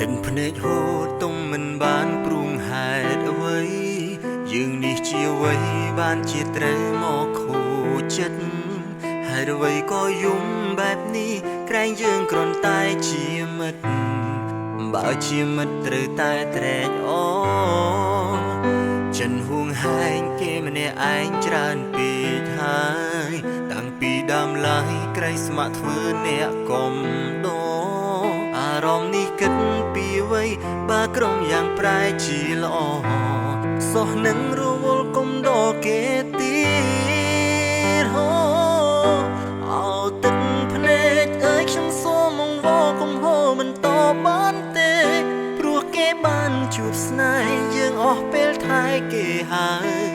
từngភ្នែកហូរទុំមិនបានព្រួងហេតុអ្វីយើងនេះជាអ្វីបានជាត្រូវមកខូចចិត្តហេតុអ្វីក៏យំបែបនេះក្រែងយើងគ្រាន់តែជាមិត្តបើជាមិត្តត្រូវតែត្រេកអរចិនហួងហែងគេម្នាក់ឯងច្រើនពេកហើយតាំងពីដើមឡើយក្រៃស្ម័គ្រធ្វើអ្នកកំដរអារម្មណ៍នេះគិតពីអ្វីបើក្រុមយ៉ាងប្រែជាល្អសោះនឹងរវល់គុំដកគេទៀតហូអោទឹកភ្នែកអើយខ្ញុំសូមមកវល់គុំហូមិនតបានទេព្រោះគេបានជួបស្នេហ៍យើងអស់ពេលថែគេហើយ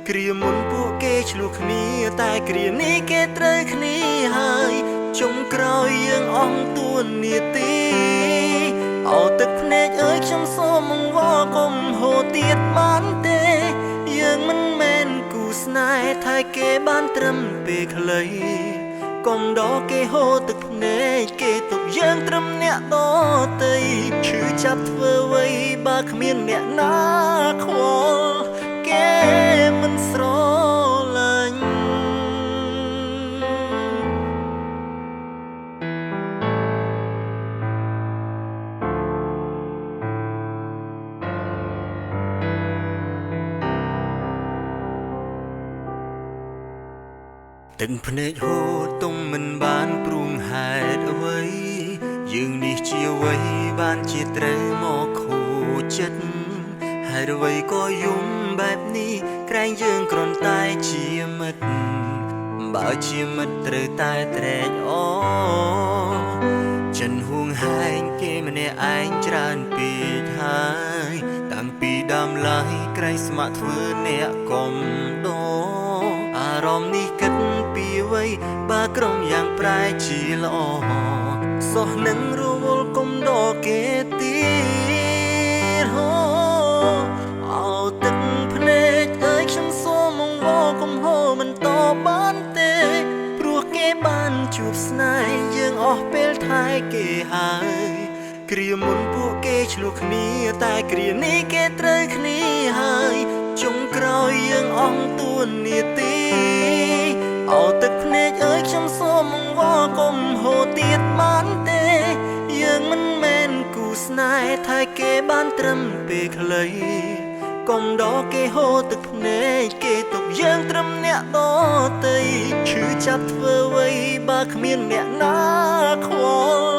គ្រាមុនពួកគេឆ្លោះគ្នាតែគ្រានេះគេត្រូវគ្នាហើយចុងក្រោយយើងអស់ទួនាទីអោទឹកភ្នែកអើយខ្ញុំសូមមកវល់គុំហូទៀតបានទេយើងមិនមែនគូស្នេហ៍ថែគេបានត្រឹមពេលខ្លីកុំដកគេហូទឹកភ្នែកគេទុកយើងត្រឹមអ្នកដទៃឈឺចាប់ធ្វើអ្វីបើគ្មានអ្នកណាខ្វល់គេមិនស្រឡាញ់ទឹកភ្នែកហូរទុំមិនបានព្រួងហេតុអ្វីយើងនេះជាអ្វីបានជាត្រូវមកខូចចិត្តហេតុអ្វីក៏យំបែបនេះក្រែងយើងគ្រាន់តែជាមិត្តបើជាមិត្តត្រូវតែត្រេកអរចិនហួងហែងគេម្នាក់ឯងច្រើនពេកហើយតាំងពីដើមឡើយក្រែងស្ម័គ្រធ្វើអ្នកកំដរអារម្មណ៍នេះគិតពីអ្វីបើក្រុមយ៉ាងប្រែជាល្អសោះនឹងរវល់គុំដកគេទៀតហូអោទឹកភ្នែកអើយខ្ញុំសូមមកវល់គុំហូមិនតបានទេព្រោះគេបានជួបស្នេហ៍យើងអស់ពេលថែគេហើយគ្រាមុនពួកគេឆ្លោះគ្នាតែគ្រានេះគេត្រូវគ្នាហើយចុងក្រោយយើងអស់ទួនាទីអោទឹកភ្នែកអើយខ្ញុំសូមមកវល់គុំហូទៀតបានទេយើងមិនមែនគូស្នេហ៍ថែគេបានត្រឹមពេលខ្លីកុំដកគេហូទឹកភ្នែកគេទុកយើងត្រឹមអ្នកដទៃឈឺចាប់ធ្វើអ្វីបើគ្មានអ្នកណាខ្វល់